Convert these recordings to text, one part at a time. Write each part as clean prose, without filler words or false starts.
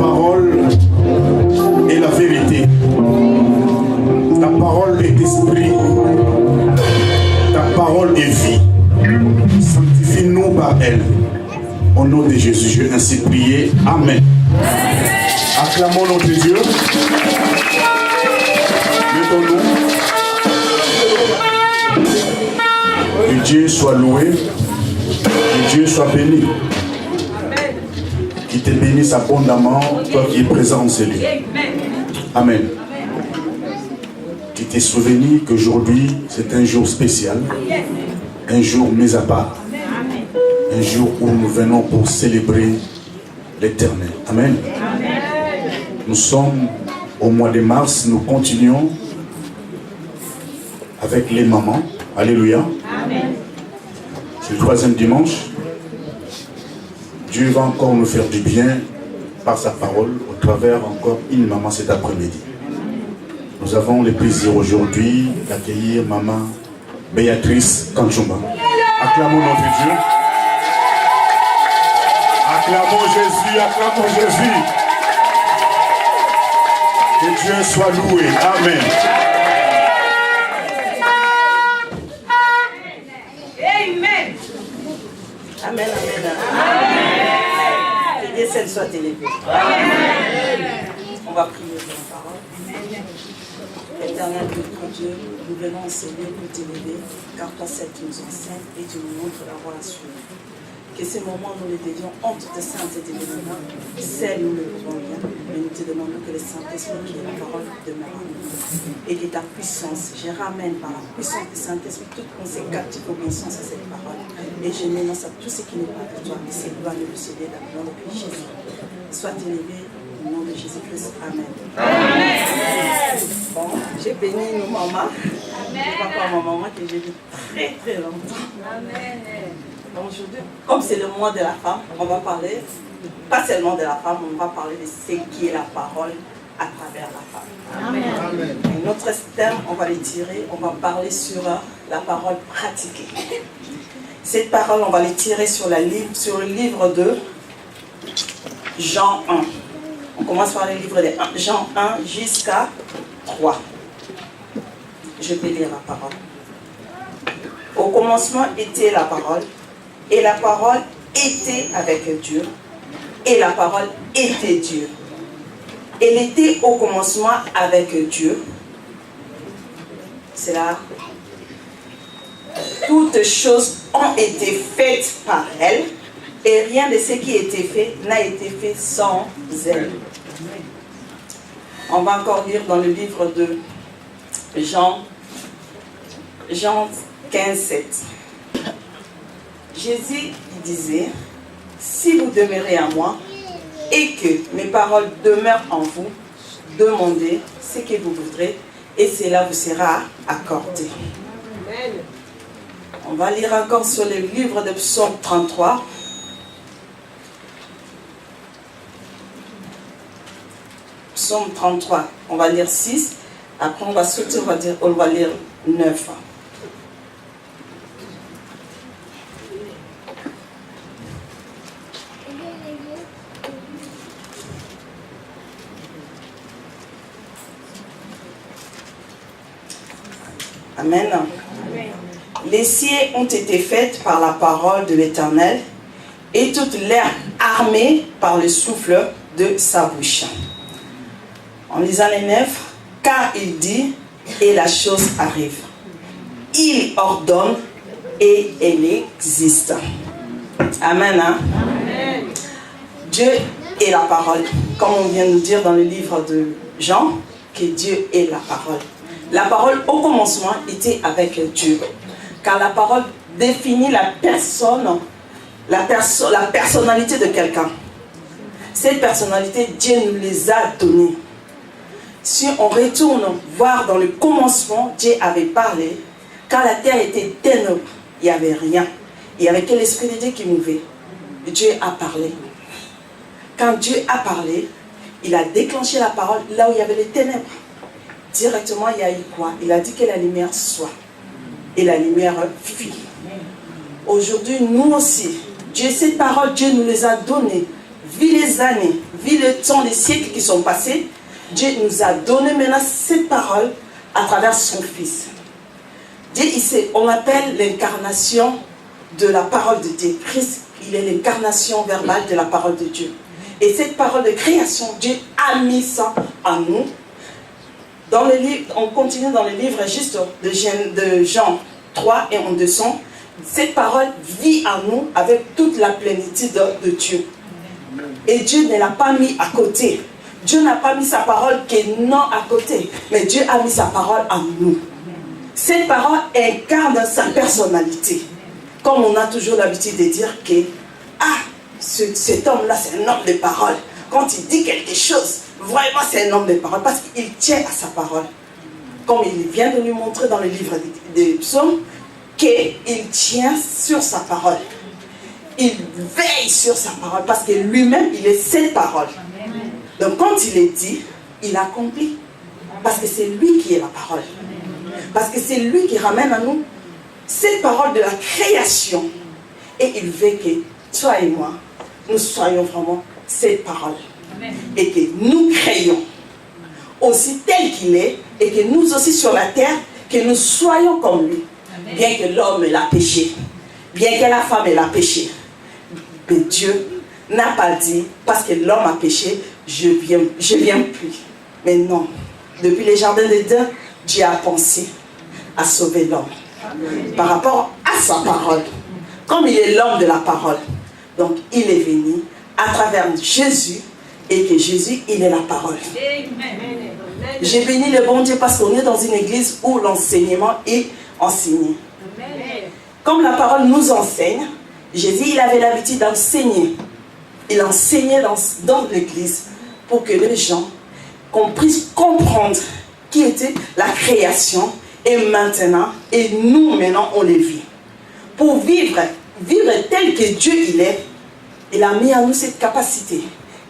parole est la vérité. Ta parole est esprit. Ta parole est vie. Sanctifie-nous par elle. Au nom de Jésus, je vais ainsi prier. Amen. Acclamons notre Dieu. Mettons-nous. Que Dieu soit loué. Que Dieu soit béni. Qu'il te bénisse abondamment, toi qui es présent en ce lieu. Amen. Tu t'es souvenu qu'aujourd'hui, c'est un jour spécial. Un jour mis à part. Un jour où nous venons pour célébrer l'Éternel. Amen. Nous sommes au mois de mars, nous continuons avec les mamans. Alléluia. C'est le 3e dimanche. Dieu va encore nous faire du bien par sa parole, au travers encore une maman cet après-midi. Nous avons le plaisir aujourd'hui d'accueillir maman Béatrice Kanchumba. Acclamons notre Dieu. Acclamons Jésus, acclamons Jésus. Que Dieu soit loué. Amen. Amen, amen, amen. Que Dieu seul soit élevé. On va prier pour la parole. Éternel Dieu, nous venons en Seigneur pour t'élever, car toi seul tu nous enseignes et tu nous montres la voie à suivre. Que ces moments nous les dédions entre tes saintes et tes bénévoles. Celles nous le pouvons bien, mais nous te demandons que le Saint-Esprit qui est la parole demeure en nous. Et que ta puissance, je ramène par la puissance du Saint-Esprit toute pensée captive obéissance à cette parole. Et je m'énonce à tout ce qui n'est pas de toi, et c'est gloire de céder la gloire de Jésus. Sois élevé au nom de Jésus-Christ. Amen. Amen. Bon, j'ai béni nos mamans. Amen. Papa, ma maman que j'ai vu très très longtemps. Amen. Donc aujourd'hui, comme c'est le mois de la femme, on va parler, pas seulement de la femme, on va parler de ce qui est la parole à travers la femme. Amen. Amen. Et notre thème, on va les tirer, on va parler sur la parole pratiquée. Cette parole, on va les tirer sur le livre de Jean 1. On commence par le livre de Jean 1 jusqu'à 3. Je vais lire la parole. Au commencement était la parole, et la parole était avec Dieu, et la parole était Dieu. Elle était au commencement avec Dieu. C'est là. Toutes choses ont été faites par elle, et rien de ce qui a été fait n'a été fait sans elle. On va encore lire dans le livre de Jean 15, 7. Jésus disait, si vous demeurez en moi et que mes paroles demeurent en vous, demandez ce que vous voudrez et cela vous sera accordé. Amen. On va lire encore sur le livre de Psaume 33. Psaume 33, on va lire 6. Après, on va sauter, on va lire 9. Amen. Les cieux ont été faites par la parole de l'Éternel, et toute l'air armée par le souffle de sa bouche. En lisant les 9, car il dit, et la chose arrive. Il ordonne, et elle existe. Amen. Hein? Amen. Dieu est la parole. Comme on vient de nous dire dans le livre de Jean, que Dieu est la parole. La parole au commencement était avec Dieu. Car la parole définit la personne, la personnalité de quelqu'un. Cette personnalité, Dieu nous les a données. Si on retourne voir dans le commencement, Dieu avait parlé. Quand la terre était ténèbre, il n'y avait rien. Il n'y avait que l'Esprit de Dieu qui mouvait. Dieu a parlé. Quand Dieu a parlé, il a déclenché la parole là où il y avait les ténèbres. Directement, il y a eu quoi? Il a dit que la lumière soit. Et la lumière fut. Aujourd'hui, nous aussi, Dieu, cette parole, Dieu nous les a données. Vu les années, vu le temps, les siècles qui sont passés, Dieu nous a donné maintenant cette parole à travers son Fils. Dieu, on appelle l'incarnation de la parole de Dieu. Christ, il est l'incarnation verbale de la parole de Dieu. Et cette parole de création, Dieu a mis ça en nous. Dans le livre, on continue dans le livre juste de Jean 3 et en dessous. Cette parole vit en nous avec toute la plénitude de Dieu. Et Dieu ne l'a pas mis à côté. Dieu n'a pas mis sa parole qui est non à côté. Mais Dieu a mis sa parole en nous. Cette parole incarne sa personnalité. Comme on a toujours l'habitude de dire que cet homme-là, c'est un homme de parole. Quand il dit quelque chose, vraiment c'est un homme de parole. Parce qu'il tient à sa parole. Comme il vient de nous montrer dans le livre des psaumes, qu'il tient sur sa parole. Il veille sur sa parole parce que lui-même, il est cette parole. Donc quand il est dit, il accomplit. Parce que c'est lui qui est la parole. Parce que c'est lui qui ramène à nous cette parole de la création. Et il veut que toi et moi, nous soyons vraiment cette parole. Et que nous créions aussi tel qu'il est. Et que nous aussi sur la terre, que nous soyons comme lui. Bien que l'homme l'a péché. Bien que la femme l'a péché. Mais Dieu n'a pas dit, parce que l'homme a péché, je viens plus. Mais non. Depuis les jardins d'Éden, Dieu a pensé à sauver l'homme. Par rapport à sa parole. Comme il est l'homme de la parole. Donc il est venu à travers Jésus. Et que Jésus, il est la parole. J'ai béni le bon Dieu parce qu'on est dans une église où l'enseignement est enseigné. Comme la parole nous enseigne, Jésus, il avait l'habitude d'enseigner. Il enseignait dans l'église pour que les gens qu'on puisse comprendre qui était la création et maintenant, et nous maintenant on les vit. Pour vivre tel que Dieu il est, il a mis en nous cette capacité.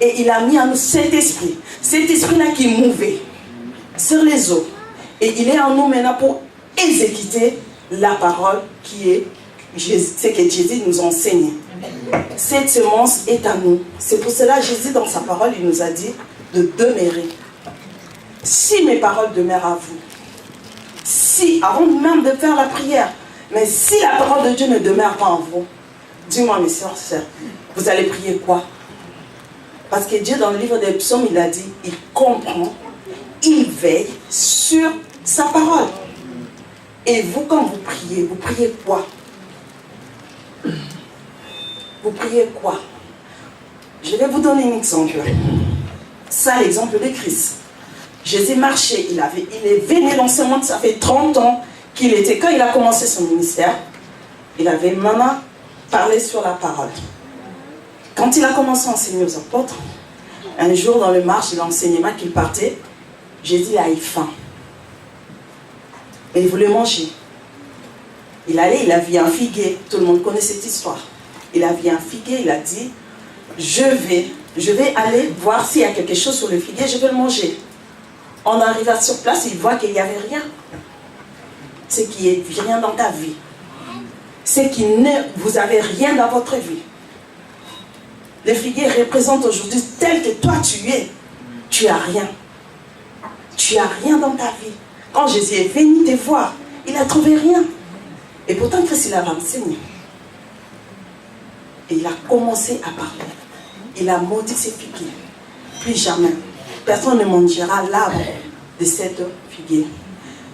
Et il a mis en nous cet esprit-là qui mouvait sur les eaux. Et il est en nous maintenant pour exécuter la parole qui est ce que Jésus nous enseigne. Cette semence est à nous. C'est pour cela que Jésus dans sa parole, il nous a dit de demeurer. Si mes paroles demeurent à vous, si, avant même de faire la prière, mais si la parole de Dieu ne demeure pas en vous, dis-moi mes soeurs, vous allez prier quoi? Parce que Dieu dans le livre des psaumes, il a dit, il comprend, il veille sur sa parole. Et vous, quand vous priez quoi? Vous priez quoi? Je vais vous donner un exemple. Ça, l'exemple de Christ. Jésus marchait, il est venu dans ce monde, ça fait 30 ans qu'il était, quand il a commencé son ministère, il avait maintenant parlé sur la parole. Quand il a commencé à enseigner aux apôtres, un jour dans le marche de l'enseignement qu'il partait, Jésus a eu faim. Et il voulait manger. Il allait, il a vu un figuier. Tout le monde connaît cette histoire. Il a vu un figuier, il a dit, je vais aller voir s'il y a quelque chose sur le figuier, je vais le manger. En arrivant sur place, il voit qu'il n'y avait rien. C'est qu'il n'y a rien dans ta vie. C'est que vous n'avez rien dans votre vie. Le figuier représente aujourd'hui tel que toi tu es. Tu n'as rien. Tu n'as rien dans ta vie. Quand Jésus est venu te voir, il n'a trouvé rien. Et pourtant, Christ, il a enseigné. Et il a commencé à parler. Il a maudit ses figuiers. Plus jamais. Personne ne mangera l'arbre de cette figuier.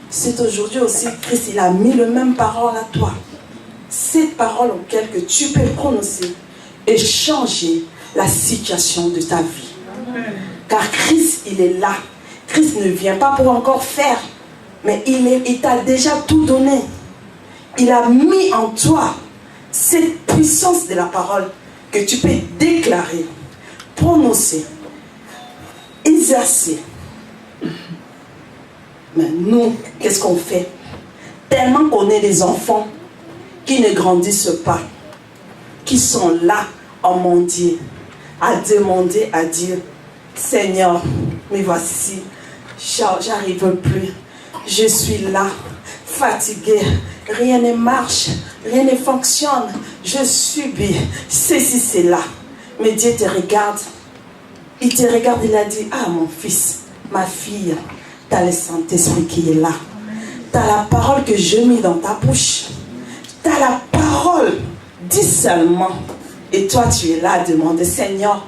C'est aujourd'hui aussi, Christ, il a mis le même parole à toi. Cette parole auquel que tu peux prononcer et changer la situation de ta vie. Car Christ, il est là. Christ ne vient pas pour encore faire, mais il t'a déjà tout donné. Il a mis en toi cette puissance de la parole que tu peux déclarer, prononcer, exercer. Mais nous, qu'est-ce qu'on fait? Tellement qu'on est des enfants qui ne grandissent pas, qui sont là en mendier, à demander à Dieu, Seigneur, me voici, j'arrive plus, je suis là, fatigué, rien ne marche, rien ne fonctionne, je subis ceci, cela. Mais Dieu te regarde Il te regarde, il a dit, ah mon fils, ma fille, tu as le Saint-Esprit qui est là. Tu as la parole que je mets dans ta bouche. Tu as la parole. Dis seulement. Et toi, tu es là à demander, Seigneur,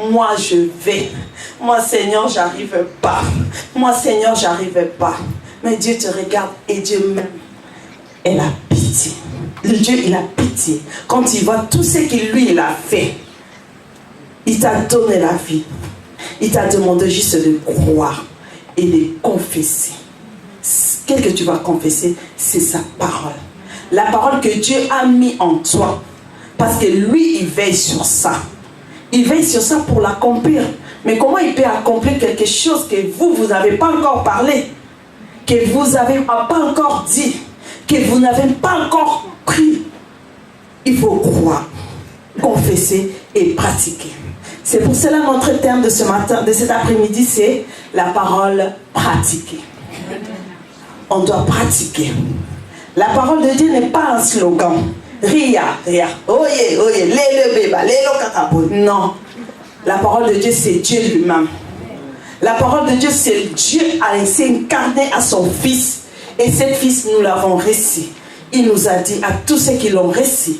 moi je vais. Moi, Seigneur, j'arrive pas. Moi, Seigneur, j'arrive pas. Mais Dieu te regarde et Dieu même, elle a pitié. Le Dieu, il a pitié. Quand il voit tout ce qu'il lui, il a fait, il t'a donné la vie. Il t'a demandé juste de croire et de confesser. Qu'est-ce que tu vas confesser? C'est sa parole. La parole que Dieu a mis en toi. Parce que lui, il veille sur ça. Il veille sur ça pour l'accomplir. Mais comment il peut accomplir quelque chose que vous n'avez pas encore parlé, que vous n'avez pas encore dit, que vous n'avez pas encore cru? Il faut croire, confesser et pratiquer. C'est pour cela notre thème de ce matin, de cet après-midi, c'est la parole pratiquée. On doit pratiquer. La parole de Dieu n'est pas un slogan. Ria, ria, oye, oye, lele beba, lelo kakabo. Non. La parole de Dieu, c'est Dieu lui-même. La parole de Dieu, c'est Dieu a laissé incarner à son Fils. Et cet Fils, nous l'avons reçu. Il nous a dit à tous ceux qui l'ont reçu,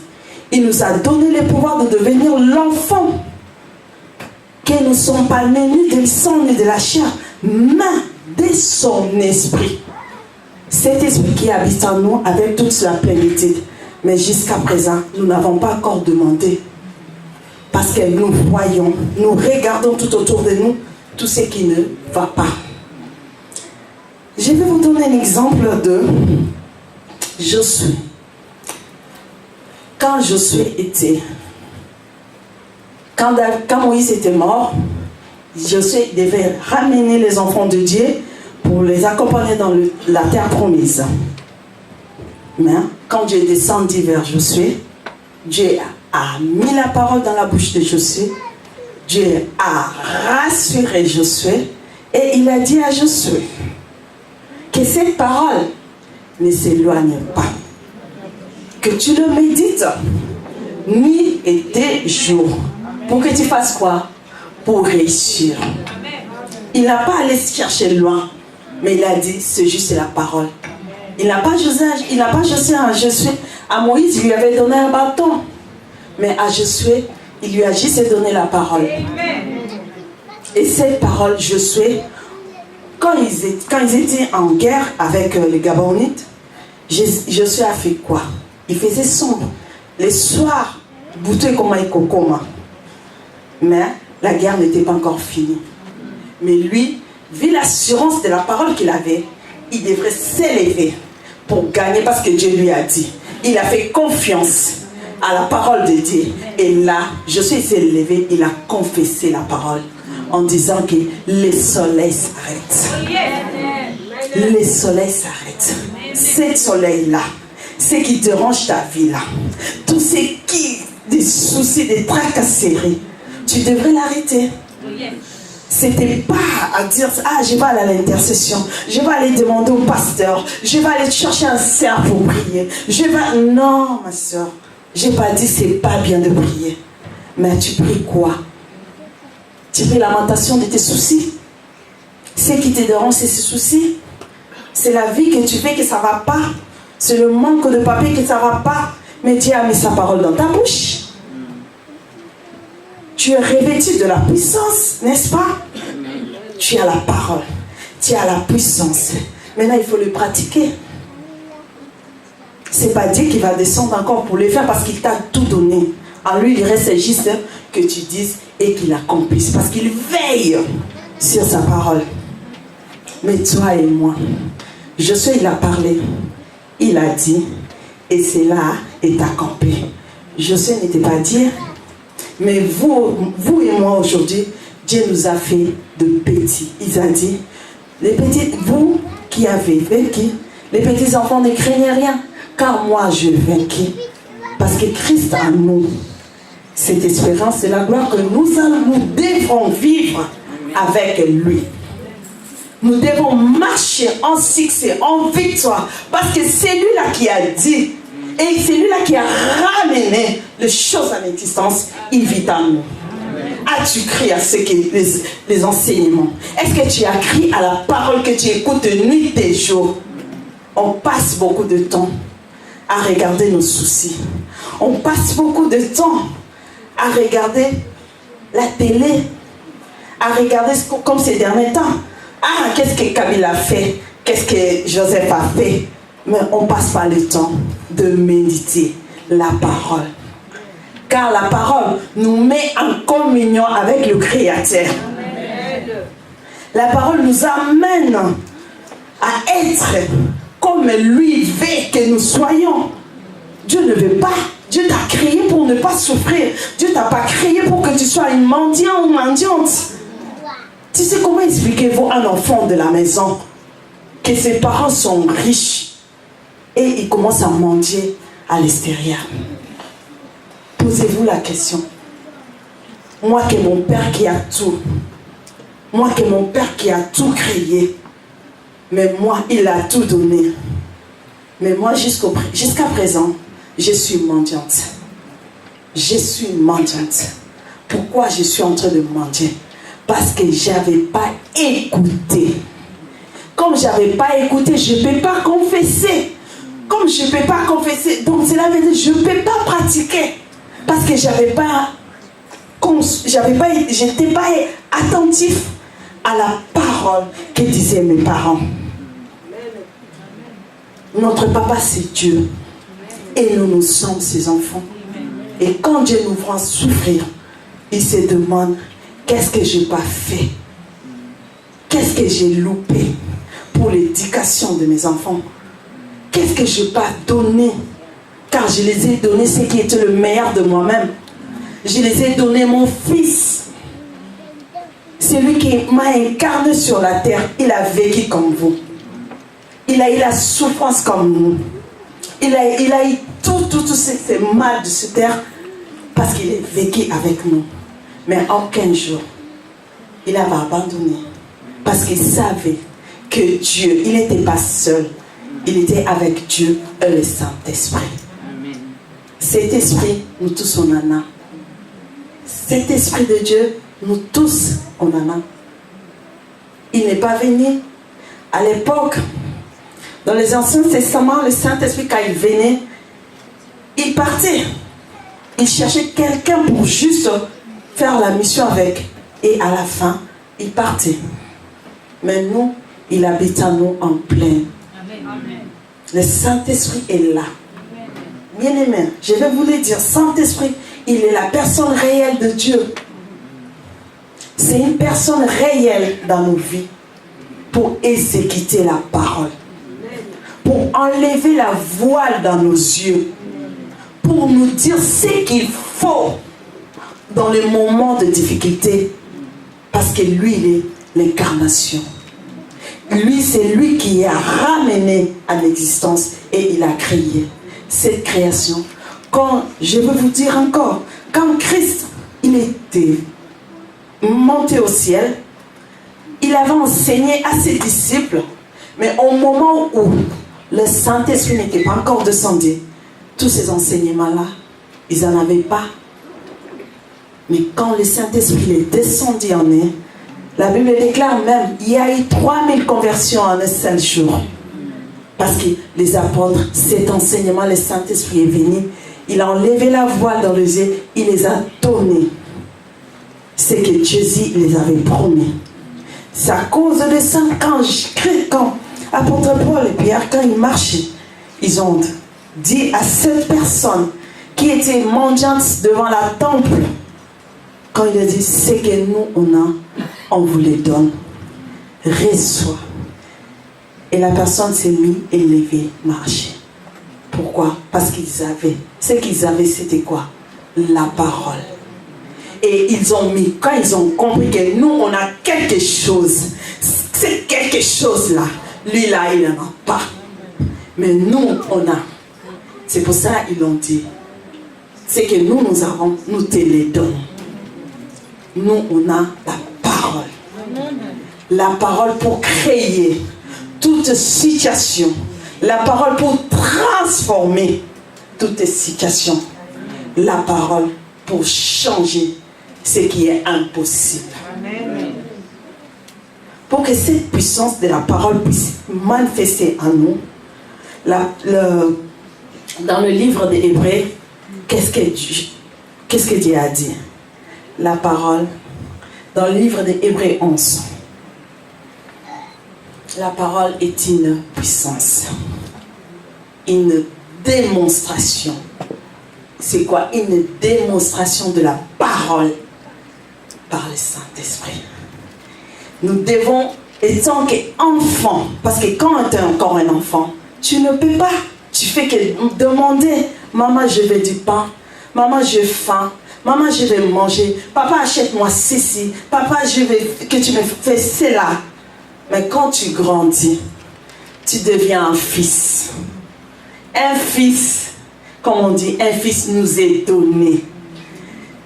il nous a donné le pouvoir de devenir l'enfant. Que nous ne sommes pas nés ni du sang ni de la chair, mais de son esprit. Cet esprit qui habite en nous avec toute la plénitude. Mais jusqu'à présent, nous n'avons pas encore demandé. Parce que nous voyons, nous regardons tout autour de nous, tout ce qui ne va pas. Je vais vous donner un exemple de Josué. Quand Josué était... Quand Moïse était mort, Josué devait ramener les enfants de Dieu pour les accompagner dans la terre promise. Mais quand Dieu est descendu vers Josué, Dieu a mis la parole dans la bouche de Josué. Dieu a rassuré Josué et il a dit à Josué que cette parole ne s'éloigne pas. Que tu le médites nuit et jour. Pour que tu fasses quoi? Pour réussir. Il n'a pas allé chercher loin, mais il a dit, c'est juste la parole. Il n'a pas Josué à Josué. À Moïse, il lui avait donné un bâton. Mais à Josué, il lui a juste donné la parole. Et cette parole, Josué, quand ils étaient en guerre avec les Gabonites, Josué a fait quoi? Il faisait sombre. Les soirs, bouté comme un cocoma. Mais la guerre n'était pas encore finie. Mais lui, vu l'assurance de la parole qu'il avait, il devrait s'élever pour gagner parce que Dieu lui a dit. Il a fait confiance à la parole de Dieu. Et là, Josué s'est levé, il a confessé la parole en disant que le soleil s'arrête. Le soleil s'arrête. Ce soleil-là, ce qui dérange ta vie là, tout ce qui, des soucis, des tracasseries, tu devrais l'arrêter. C'était pas à dire, ah, je vais aller à l'intercession, je vais aller demander au pasteur, je vais aller chercher un cerf pour prier. Non, ma soeur, j'ai pas dit c'est pas bien de prier. Mais tu pries quoi? Tu pries lamentation de tes soucis. Ce qui te dérange, c'est ces soucis. C'est la vie que tu fais que ça va pas. C'est le manque de papier que ça va pas. Mais Dieu a mis sa parole dans ta bouche. Tu es revêtu de la puissance, n'est-ce pas? Tu as la parole, tu as la puissance. Maintenant, il faut le pratiquer. Ce n'est pas Dieu qui va descendre encore pour le faire parce qu'il t'a tout donné. En lui, il reste juste que tu dises et qu'il accomplisse. Parce qu'il veille sur sa parole. Mais toi et moi, Josué, il a parlé. Il a dit, et cela est accompli. Josué n'était pas Dieu. Mais vous et moi aujourd'hui, Dieu nous a fait de petits. Il a dit, les petits, vous qui avez vaincu, les petits enfants ne craignez rien, car moi je vaincu. Parce que Christ en nous, cette espérance, c'est la gloire que nous devons vivre avec lui. Nous devons marcher en succès, en victoire, parce que c'est lui-là qui a dit. Et c'est lui-là qui a ramené les choses à l'existence, il vit en nous. as-tu cru à les enseignements? Est-ce que tu as cru à la parole que tu écoutes nuit et jour? On passe beaucoup de temps à regarder nos soucis. On passe beaucoup de temps à regarder la télé, à regarder comme ces derniers temps. Ah, qu'est-ce que Kabila a fait? Qu'est-ce que Joseph a fait? Mais on passe pas le temps de méditer la parole. Car la parole nous met en communion avec le Créateur. La parole nous amène à être comme lui veut que nous soyons. Dieu ne veut pas. Dieu t'a créé pour ne pas souffrir. Dieu t'a pas créé pour que tu sois une mendiante ou mendiante. Tu sais comment expliquez-vous à un enfant de la maison que ses parents sont riches et il commence à mendier à l'extérieur? Posez-vous la question. Moi que mon père qui a tout, moi que mon père qui a tout créé, mais moi il a tout donné. Mais moi jusqu'à présent, je suis mendiante. Je suis mendiante. Pourquoi je suis en train de mendier? Parce que je n'avais pas écouté. Comme je n'avais pas écouté, je ne peux pas confesser. Comme je ne peux pas confesser, donc cela veut dire que je ne peux pas pratiquer. Parce que j'étais pas attentif à la parole que disaient mes parents. Notre papa, c'est Dieu. Et nous sommes ses enfants. Et quand Dieu nous voit souffrir, il se demande, qu'est-ce que je n'ai pas fait? Qu'est-ce que j'ai loupé pour l'éducation de mes enfants? Qu'est-ce que je n'ai pas donné? Car je les ai donné ce qui était le meilleur de moi-même. Je les ai donné mon fils. Celui qui m'a incarné sur la terre, il a vécu comme vous. Il a eu la souffrance comme nous. Il a eu tout ces mal de cette terre parce qu'il est vécu avec nous. Mais aucun jour, il avait abandonné. Parce qu'il savait que Dieu, il n'était pas seul. Il était avec Dieu et le Saint-Esprit. Cet esprit, nous tous on en a. Cet esprit de Dieu, nous tous on en a. Il n'est pas venu à l'époque. Dans les Anciens Testaments, le Saint-Esprit, quand il venait, il partait. Il cherchait quelqu'un pour juste faire la mission avec. Et à la fin, il partait. Mais nous, il habite en nous en plein. Le Saint-Esprit est là. Bien-aimés, je vais vous le dire, Saint-Esprit, il est la personne réelle de Dieu. C'est une personne réelle dans nos vies pour exécuter la parole, pour enlever la voile dans nos yeux, pour nous dire ce qu'il faut dans les moments de difficulté, parce que lui, il est l'incarnation. Lui, c'est lui qui a ramené à l'existence et il a créé cette création. Quand, je veux vous dire encore, quand Christ, il était monté au ciel, il avait enseigné à ses disciples, mais au moment où le Saint-Esprit n'était pas encore descendu, tous ces enseignements-là, ils n'en avaient pas. Mais quand le Saint-Esprit est descendu en eux, la Bible déclare même, il y a eu 3000 conversions en un seul jour. Parce que les apôtres, cet enseignement, le Saint-Esprit est venu, il a enlevé la voile dans les yeux, il les a donnés. C'est que Jésus les avait promis. C'est à cause de ça, quand apôtre Paul et Pierre, quand ils marchaient, ils ont dit à cette personne qui était mendiante devant la temple, quand il a dit, c'est que nous on a, on vous les donne. Reçois. Et la personne s'est mise et levée, marcher. Pourquoi? Parce qu'ils avaient. Ce qu'ils avaient, c'était quoi? La parole. Et ils ont mis, quand ils ont compris que nous, on a quelque chose, c'est quelque chose-là. Lui, là, il n'en a pas. Mais nous, on a. C'est pour ça qu'ils l'ont dit. C'est que nous, nous avons, nous te les donnons. Nous, on a la parole. La parole pour créer toute situation. La parole pour transformer toute situation. La parole pour changer ce qui est impossible. Amen. Pour que cette puissance de la parole puisse manifester en nous, dans le livre des Hébreux, qu'est-ce que Dieu a dit? La parole, dans le livre des Hébreux 11, la parole est une puissance, une démonstration. C'est quoi? Une démonstration de la parole par le Saint-Esprit. Nous devons, étant qu'enfants, parce que quand tu es encore un enfant, tu ne peux pas. Tu fais que demander, maman, je veux du pain, maman, j'ai faim, maman, je vais manger, papa, achète-moi ceci, papa, je veux que tu me fasses cela. Mais quand tu grandis, tu deviens un fils. Un fils, comme on dit, un fils nous est donné.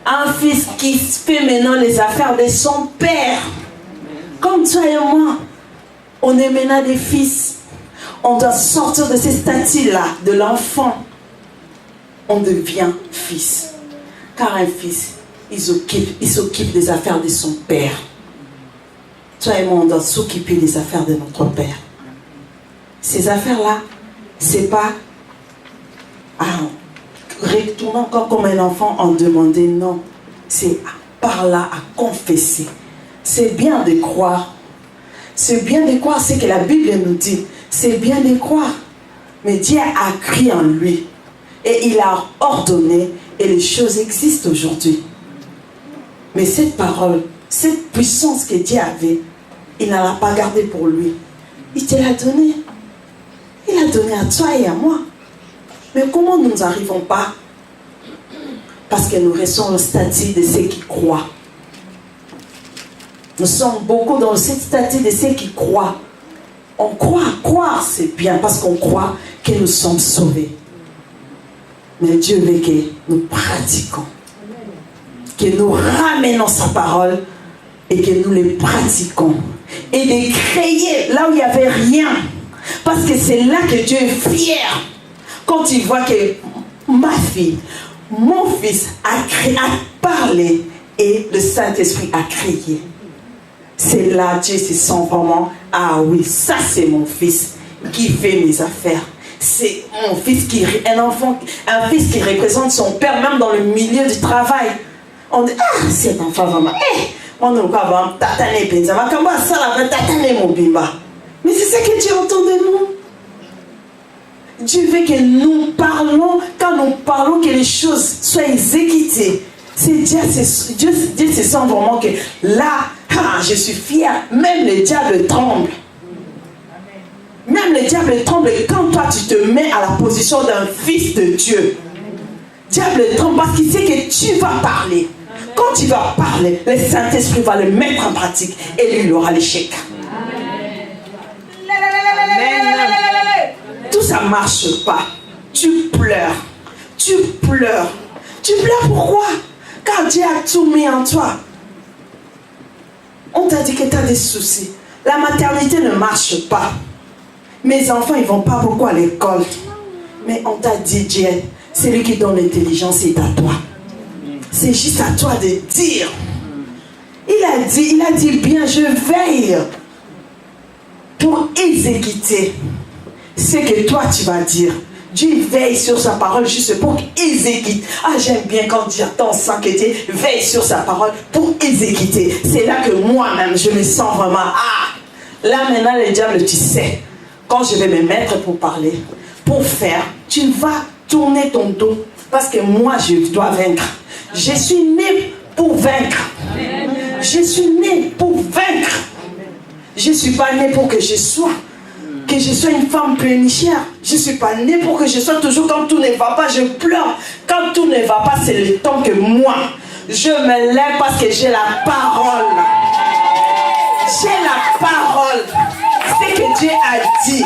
Un fils qui fait maintenant les affaires de son père. Comme toi et moi, on est maintenant des fils. On doit sortir de ces statuts-là, de l'enfant. On devient fils. Car un fils, il s'occupe des affaires de son père. Toi et moi, on doit s'occuper des affaires de notre père. Ces affaires-là, c'est pas retournant comme un enfant en demander, non. C'est par là à confesser. C'est bien de croire. C'est bien de croire ce que la Bible nous dit. C'est bien de croire. Mais Dieu a écrit en lui. Et il a ordonné. Et les choses existent aujourd'hui. Mais cette parole, cette puissance que Dieu avait, il n'en a pas gardé pour lui. Il te l'a donné. Il l'a donné à toi et à moi. Mais comment nous n'arrivons pas? Parce que nous restons au statut de ceux qui croient. Nous sommes beaucoup dans ce statut de ceux qui croient. On croire c'est bien parce qu'on croit que nous sommes sauvés. Mais Dieu veut que nous pratiquons. Que nous ramenons sa parole et que nous les pratiquons. Et de créer là où il n'y avait rien. Parce que c'est là que Dieu est fier. Quand il voit que ma fille, mon fils a parlé et le Saint-Esprit a créé. C'est là Dieu se sent vraiment, ah oui, ça c'est mon fils qui fait mes affaires. C'est mon fils un fils qui représente son père même dans le milieu du travail. On dit, ah, cet enfant vraiment, on ne peut pas tataner Benzama, comment ça la va tataner mon bimba. Mais c'est ça que Dieu entend de nous. Dieu veut que nous parlons, quand nous parlons que les choses soient exécutées. C'est Dieu se sent vraiment que là, je suis fier. Même le diable tremble. Même le diable tremble quand toi tu te mets à la position d'un fils de Dieu. Diable tremble parce qu'il sait que tu vas parler. Quand tu vas parler, le Saint-Esprit va le mettre en pratique et lui il aura l'échec. Tout ça ne marche pas. Tu pleures. Tu pleures. Tu pleures pourquoi? Car Dieu a tout mis en toi. On t'a dit que tu as des soucis. La maternité ne marche pas. Mes enfants, ils ne vont pas beaucoup à l'école. Mais on t'a dit, Dieu, c'est lui qui donne l'intelligence, c'est à toi. C'est juste à toi de dire. Il a dit bien, je veille pour exécuter ce que toi tu vas dire. Dieu veille sur sa parole juste pour exécuter. Ah, j'aime bien quand j'entends ça que Dieu veille sur sa parole pour exécuter. C'est là que moi-même, je me sens vraiment, là maintenant le diable, tu sais, quand je vais me mettre pour parler, pour faire, tu vas tourner ton dos parce que moi, je dois vaincre. Je suis né pour vaincre. Je suis né pour vaincre. Je ne suis pas né pour que je sois une femme plénicière. Je ne suis pas née pour que je sois toujours quand tout ne va pas, je pleure. Quand tout ne va pas, c'est le temps que moi, je me lève parce que j'ai la parole. J'ai la parole. C'est que Dieu a dit.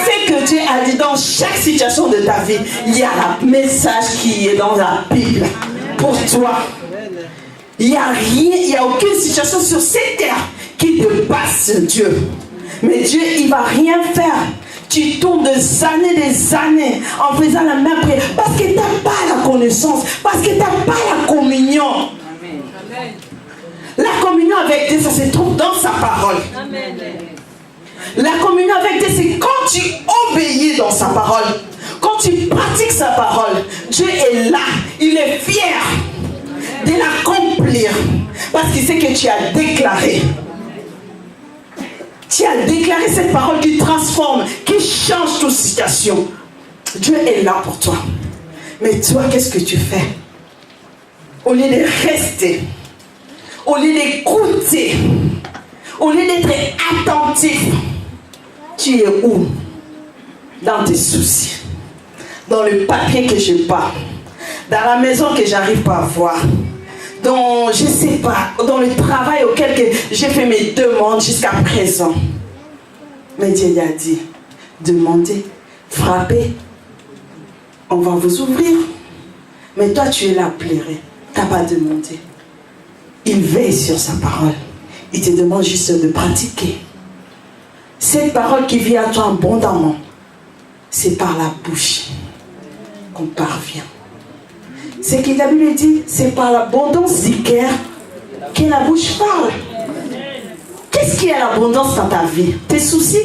C'est que Dieu a dit dans chaque situation de ta vie, il y a un message qui est dans la Bible pour toi. Il n'y a rien, il n'y a aucune situation sur cette terre qui dépasse Dieu. Mais Dieu, il ne va rien faire. Tu tournes des années en faisant la même prière parce que tu n'as pas la connaissance, parce que tu n'as pas la communion. La communion avec Dieu, ça se trouve dans sa parole. Amen. La communion avec Dieu, c'est quand tu obéis dans sa parole. Quand tu pratiques sa parole, Dieu est là. Il est fier de l'accomplir. Parce qu'il sait que tu as déclaré. Tu as déclaré cette parole qui transforme, qui change toute situation. Dieu est là pour toi. Mais toi, qu'est-ce que tu fais? Au lieu de rester, au lieu d'écouter, au lieu d'être attentif, tu es où? Dans tes soucis, dans le papier que je pas, dans la maison que j'arrive pas à voir, dans, je sais pas, dans le travail auquel j'ai fait mes demandes jusqu'à présent. Mais Dieu a dit, demandez, frappez, on va vous ouvrir. Mais toi, tu es là à pleurer. Tu n'as pas demandé. Il veille sur sa parole. Il te demande juste de pratiquer. Cette parole qui vient à toi abondamment, c'est par la bouche qu'on parvient. Ce que la Bible dit, c'est par l'abondance du cœur que la bouche parle. Qu'est-ce qui est l'abondance dans ta vie? Tes soucis?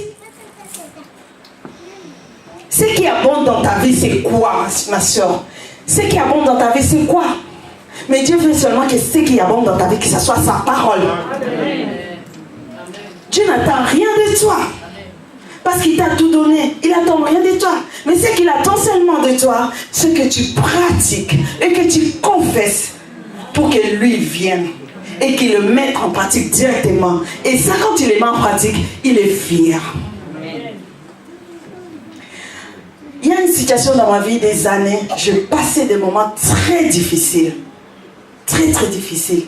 Ce qui abonde dans ta vie, c'est quoi, ma soeur? Ce qui abonde dans ta vie, c'est quoi? Mais Dieu veut seulement que ce qui abonde dans ta vie, que ce soit sa parole. Amen. Dieu n'attend rien de toi. Parce qu'il t'a tout donné. Il n'attend rien de toi. Mais ce qu'il attend seulement de toi, c'est que tu pratiques et que tu confesses pour que lui vienne et qu'il le mette en pratique directement. Et ça, quand il le met en pratique, il est fier. Il y a une situation dans ma vie des années, je passais des moments très difficiles. Très, très difficiles.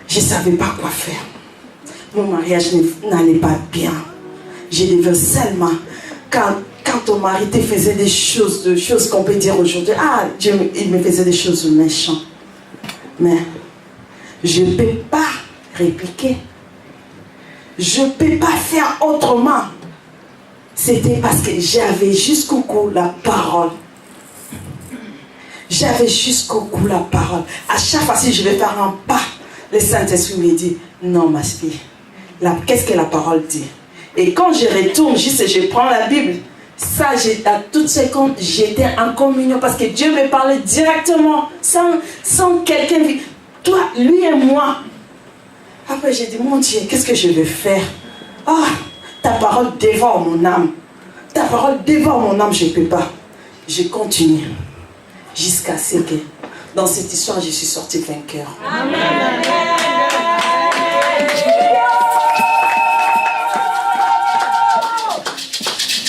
Je ne savais pas quoi faire. Mon mariage n'allait pas bien. Je devais seulement, quand ton mari te faisait des choses qu'on peut dire aujourd'hui, ah, Dieu, il me faisait des choses méchantes. Mais je ne peux pas répliquer. Je ne peux pas faire autrement. C'était parce que j'avais jusqu'au cou la parole. J'avais jusqu'au cou la parole. À chaque fois, si je vais faire un pas, le Saint-Esprit me dit, non, ma fille, qu'est-ce que la parole dit? Et quand je retourne, je prends la Bible, ça, à toutes secondes, j'étais en communion parce que Dieu me parlait directement, sans quelqu'un. Toi, lui et moi. Après, j'ai dit, mon Dieu, qu'est-ce que je vais faire? Ah, ta parole dévore mon âme. Ta parole dévore mon âme, je ne peux pas. Je continue. Jusqu'à ce que, dans cette histoire, je suis sortie vainqueur. Amen.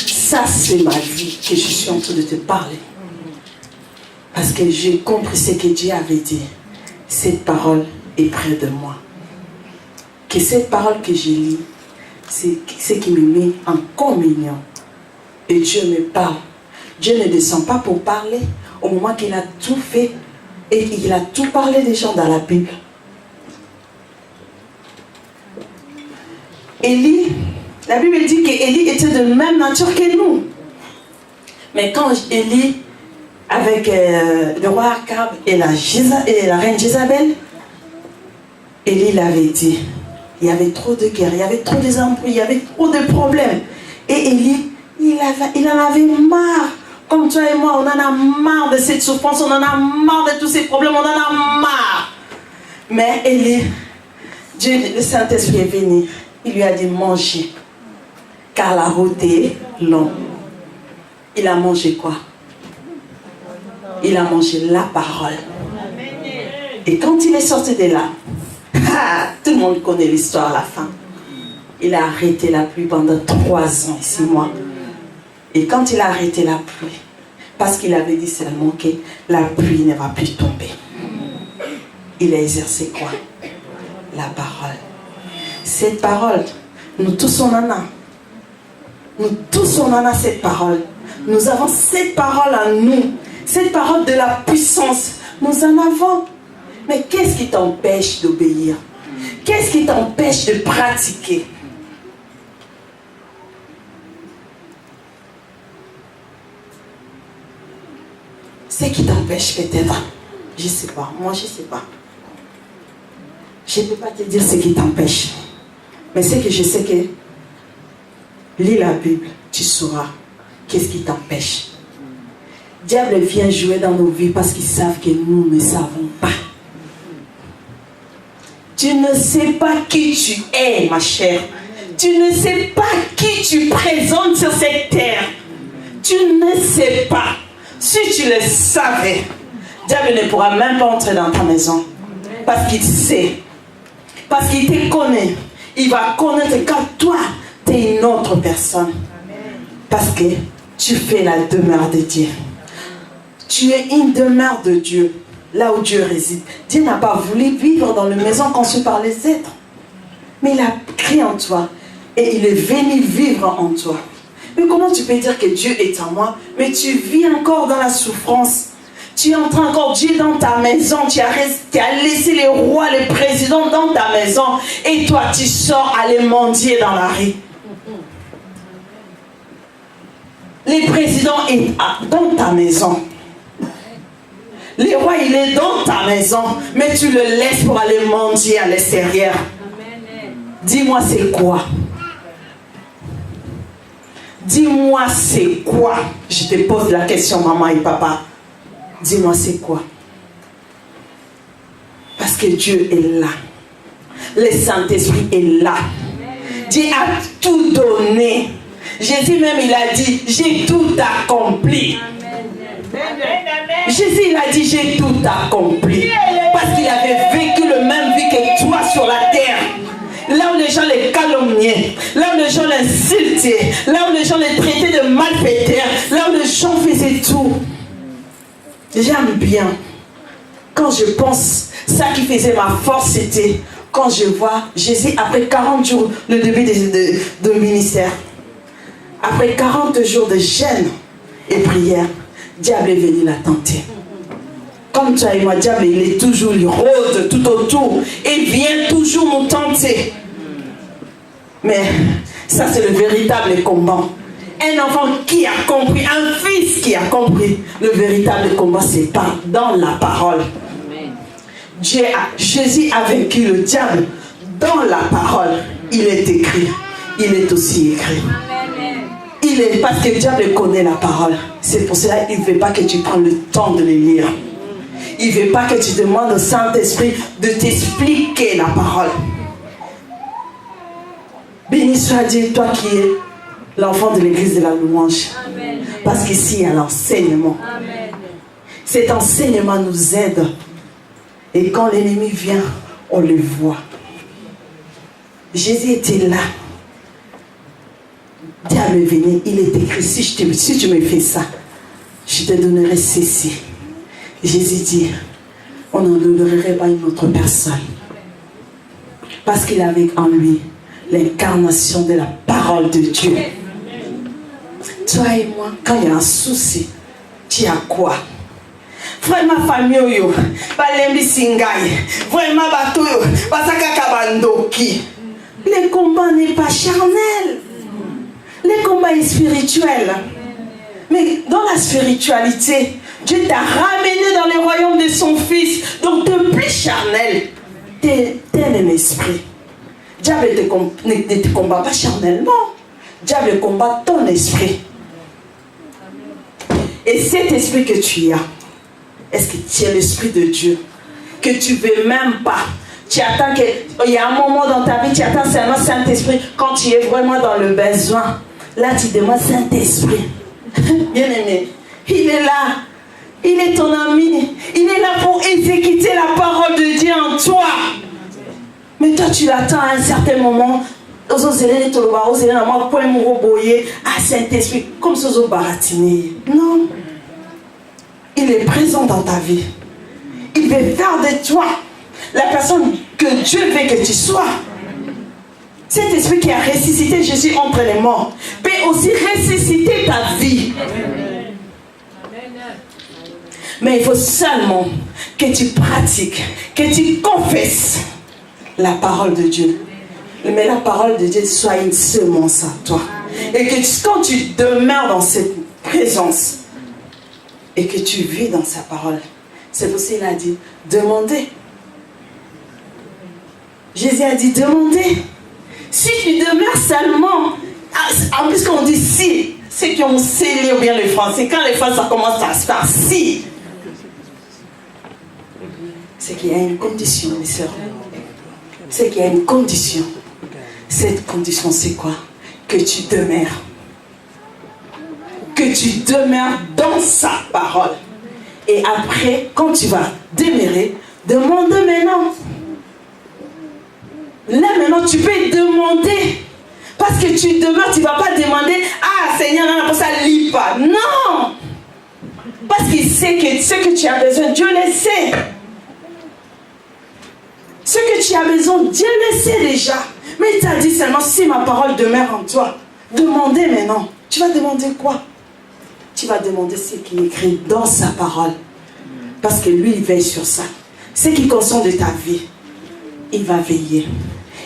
Ça, c'est ma vie que je suis en train de te parler. Parce que j'ai compris ce que Dieu avait dit. Cette parole est près de moi. Que cette parole que je lis, c'est ce qui me met en communion. Et Dieu me parle. Dieu ne descend pas pour parler au moment qu'il a tout fait. Et il a tout parlé des gens dans la Bible. Élie, la Bible dit qu'Élie était de même nature que nous. Mais quand Élie, avec le roi Akab et la reine Jézabel, Élie l'avait dit, il y avait trop de guerres, il y avait trop d'embrouilles, il y avait trop de problèmes. Et Élie, il en avait marre. Comme toi et moi, on en a marre de cette souffrance, on en a marre de tous ces problèmes, on en a marre. Mais Élie, Dieu, le Saint-Esprit est venu, il lui a dit manger, car la route est longue. Il a mangé quoi? Il a mangé la parole. Et quand il est sorti de là, tout le monde connaît l'histoire à la fin. Il a arrêté la pluie pendant 3 ans et 6 mois. Et quand il a arrêté la pluie, parce qu'il avait dit seulement que la pluie ne va plus tomber, il a exercé quoi? La parole. Cette parole, nous tous on en a. Nous tous on en a cette parole. Nous avons cette parole en nous. Cette parole de la puissance. Nous en avons. Mais qu'est-ce qui t'empêche d'obéir? Qu'est-ce qui t'empêche de pratiquer? Ce qui t'empêche peut-être, je ne sais pas, moi je ne sais pas. Je ne peux pas te dire ce qui t'empêche. Mais c'est que je sais que, lis la Bible, tu sauras qu'est-ce qui t'empêche. Diable vient jouer dans nos vies parce qu'ils savent que nous ne savons pas. Tu ne sais pas qui tu es, ma chère. Tu ne sais pas qui tu présentes sur cette terre. Tu ne sais pas. Si tu le savais, diable ne pourra même pas entrer dans ta maison. Parce qu'il sait. Parce qu'il te connaît. Il va connaître quand toi, tu es une autre personne. Parce que tu fais la demeure de Dieu. Tu es une demeure de Dieu. Là où Dieu réside. Dieu n'a pas voulu vivre dans la maison conçue par les êtres. Mais il a créé en toi. Et il est venu vivre en toi. Mais comment tu peux dire que Dieu est en moi, mais tu vis encore dans la souffrance? Tu es en train encore, Dieu dans ta maison, tu as laissé les rois, les présidents dans ta maison, et toi tu sors aller mendier dans la rue. Les présidents sont dans ta maison. Les rois, il est dans ta maison, mais tu le laisses pour aller mendier à l'extérieur. Dis-moi c'est quoi? Dis-moi c'est quoi? Je te pose la question, maman et papa. Dis-moi c'est quoi? Parce que Dieu est là. Le Saint-Esprit est là. Dieu a tout donné. Jésus même il a dit, j'ai tout accompli. Jésus il a dit, j'ai tout accompli. Parce qu'il avait vécu le même vie que toi sur la terre. Là où les gens les calomniaient, là où les gens les insultaient, là où les gens les traitaient de malfaiteurs, là où les gens faisaient tout. J'aime bien. Quand je pense, ça qui faisait ma force, c'était quand je vois Jésus après 40 jours, le début de ministère. Après 40 jours de jeûne et prière, diable est venu la tenter. Comme toi et moi, diable, il est toujours, il rôde tout autour et vient toujours nous tenter. Mais ça, c'est le véritable combat. Un enfant qui a compris, un fils qui a compris, le véritable combat, c'est pas dans la parole. Jésus a vaincu le diable dans la parole. Il est écrit, il est aussi écrit. Parce que le diable connaît la parole. C'est pour cela qu'il ne veut pas que tu prennes le temps de les lire. Il ne veut pas que tu demandes au Saint-Esprit de t'expliquer la parole. Béni soit Dieu, toi qui es l'enfant de l'église de la louange. Amen. Parce qu'ici, il y a l'enseignement. Amen. Cet enseignement nous aide. Et quand l'ennemi vient, on le voit. Jésus était là. Diable est venu, il est écrit, si tu me fais ça, je te donnerai ceci. Jésus dit, on n'en donnerait pas une autre personne. Parce qu'il avait en lui l'incarnation de la parole de Dieu. Toi et moi, quand il y a un souci, tu as quoi? Vraiment famille yo, balembi singai, vraiment bateau yo, basaka kabandoki. Le combat n'est pas charnel. Le combat est spirituel. Mais dans la spiritualité, Dieu t'a ramené dans le royaume de son Fils. Donc, tu es plus charnel. Tu es un esprit. Diable ne te combat pas charnellement. Diable combat ton esprit. Et cet esprit que tu as, est-ce que tu es l'esprit de Dieu? Que tu ne veux même pas. Tu attends qu'il y a un moment dans ta vie, tu attends seulement Saint-Esprit. Quand tu es vraiment dans le besoin, là tu demandes Saint-Esprit. Bien-aimé, il est là. Il est ton ami. Il est là pour exécuter la parole de Dieu en toi. Mais toi, tu l'attends à un certain moment. Ah, Saint-Esprit, comme ça, non. Il est présent dans ta vie. Il veut faire de toi la personne que Dieu veut que tu sois. Cet esprit qui a ressuscité Jésus entre les morts peut aussi ressusciter ta vie. Mais il faut seulement que tu pratiques, que tu confesses la parole de Dieu. Mais la parole de Dieu soit une semence à toi. Et que quand tu demeures dans cette présence et que tu vis dans sa parole, c'est pour ça qu'il a dit, demandez. Jésus a dit, demandez. Si tu demeures seulement, en plus quand on dit si, ceux qui ont scellé ou bien les Français, quand les Français ça commence à se faire si, c'est qu'il y a une condition, mes sœurs. C'est qu'il y a une condition. Cette condition, c'est quoi? Que tu demeures. Que tu demeures dans sa parole. Et après, quand tu vas demeurer, demande maintenant. Là maintenant, tu peux demander. Parce que tu demeures, tu ne vas pas demander, ah Seigneur, non, pour ça, lis pas. Non! Parce qu'il sait que ce que tu as besoin, Dieu le sait. Ce que tu as besoin, Dieu le sait déjà. Mais il t'a dit seulement, si ma parole demeure en toi, demandez maintenant. Tu vas demander quoi? Tu vas demander ce qui est écrit dans sa parole. Parce que lui, il veille sur ça. Ce qui concerne de ta vie, il va veiller.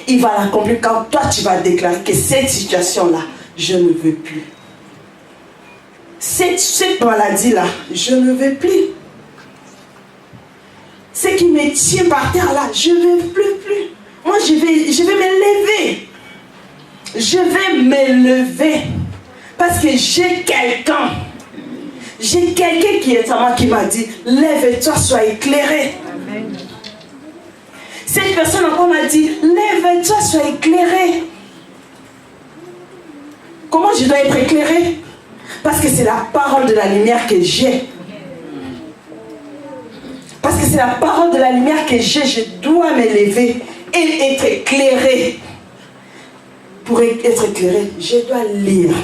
Il va l'accomplir quand toi, tu vas déclarer que cette situation-là, je ne veux plus. Cette maladie-là, je ne veux plus. Ce qui me tient par terre là, je ne veux plus. Moi, je vais me lever. Je vais me lever. Parce que j'ai quelqu'un. J'ai quelqu'un qui est à moi qui m'a dit, lève-toi, sois éclairé. Amen. Cette personne encore m'a dit, lève-toi, sois éclairé. Comment je dois être éclairé? Parce que c'est la parole de la lumière que j'ai. Parce que c'est la parole de la lumière que j'ai. Je dois me lever et être éclairé. Pour être éclairé, je dois lire.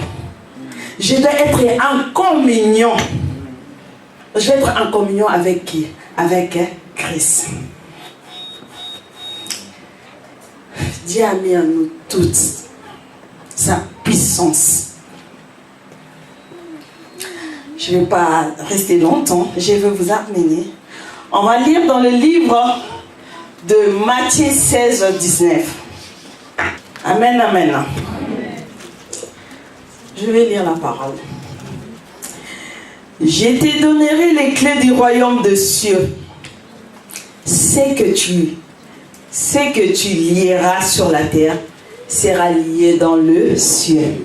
Je dois être en communion. Je vais être en communion avec qui? Avec Christ. Dieu a mis en nous toutes sa puissance. Je ne vais pas rester longtemps. Je vais vous amener. On va lire dans le livre de Matthieu 16, 19. Amen, amen. Je vais lire la parole. Je te donnerai les clés du royaume des cieux. Ce que tu lieras sur la terre sera lié dans le ciel.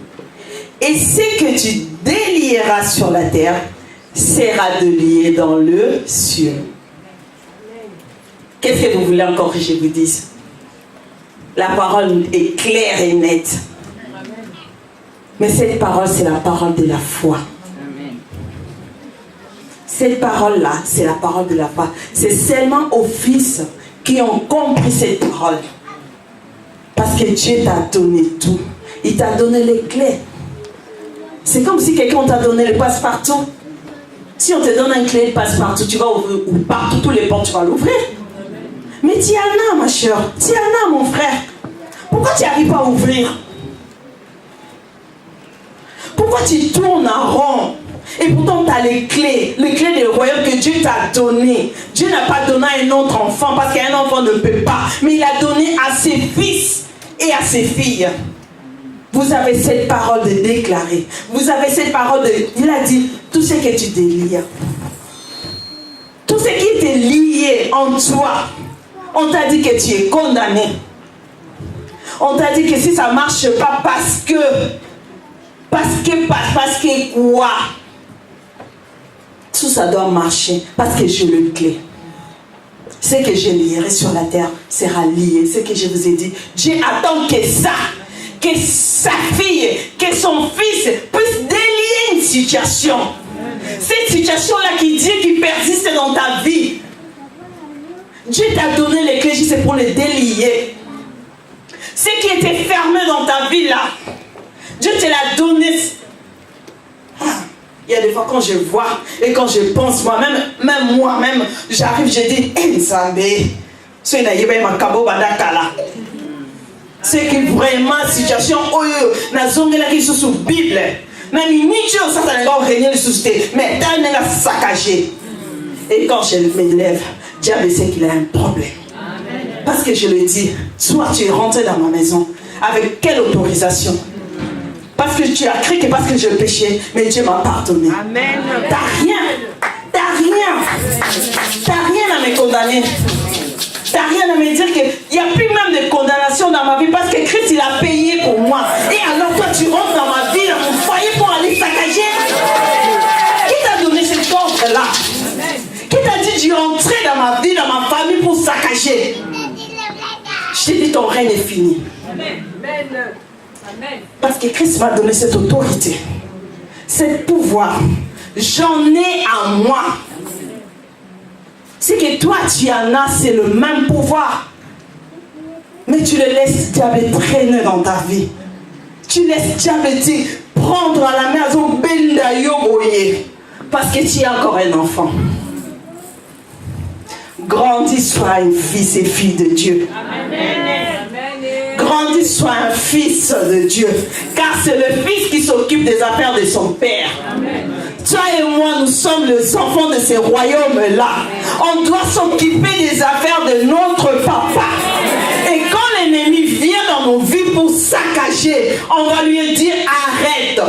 Et ce que tu délieras sur la terre sera délié dans le ciel. Qu'est-ce que vous voulez encore que je vous dise? La parole est claire et nette. Mais cette parole, c'est la parole de la foi. Cette parole-là, c'est la parole de la foi. C'est seulement aux fils qui ont compris cette parole. Parce que Dieu t'a donné tout. Il t'a donné les clés. C'est comme si quelqu'un t'a donné le passe-partout. Si on te donne un clé de passe-partout, tu vas ouvrir ou partout, tous les portes, tu vas l'ouvrir. Mais tu en as, ma chère. Tu en as, mon frère. Pourquoi tu n'arrives pas à ouvrir? Pourquoi tu tournes en rond? Et pourtant tu as les clés du royaume que Dieu t'a donné. Dieu n'a pas donné à un autre enfant parce qu'un enfant ne peut pas. Mais il a donné à ses fils et à ses filles. Vous avez cette parole de déclarer. Vous avez cette parole de... Il a dit, tout ce que tu délies. Tout ce qui était lié en toi. On t'a dit que tu es condamné. On t'a dit que si ça ne marche pas parce que quoi? Tout ça doit marcher parce que j'ai le clé. Ce que je lierai sur la terre sera lié. Ce que je vous ai dit, Dieu attend que ça, que sa fille, que son fils puisse délier une situation. Cette situation-là qui persiste dans ta vie. Dieu t'a donné les clés, c'est pour les délier. Ce qui était fermé dans ta vie là, Dieu te l'a donné. Il y a des fois quand je vois et quand je pense moi-même, j'arrive, je dis, c'est que vraiment situation qui sous Bible. Mais saccagé. Et quand je me lève, Dieu sait qu'il a un problème. Parce que je le dis, soit tu es rentré dans ma maison, avec quelle autorisation? Parce que tu as cru que parce que je péchais, mais Dieu m'a pardonné. Amen. T'as rien à me condamner. Tu n'as rien à me dire qu'il n'y a plus même de condamnation dans ma vie parce que Christ, il a payé pour moi. Et alors toi, tu rentres dans ma vie, dans mon foyer pour aller saccager. Qui t'a donné cet ordre-là? Qui t'a dit d'y entrer dans ma vie, dans ma famille pour saccager? Je t'ai dit, ton règne est fini. Amen. Parce que Christ m'a donné cette autorité, ce pouvoir. J'en ai à moi. C'est que toi tu en as, c'est le même pouvoir. Mais tu le laisses diable traîner dans ta vie. Tu laisses diable te prendre à la maison parce que tu es encore un enfant. Grandis, sois un fils et fille de Dieu. Amen. Grandis, sois un fils de Dieu. Car c'est le fils qui s'occupe des affaires de son père. Amen. Toi et moi, nous sommes les enfants de ces royaumes-là. On doit s'occuper des affaires de notre papa. Et quand l'ennemi vient dans nos vies pour saccager, on va lui dire arrête.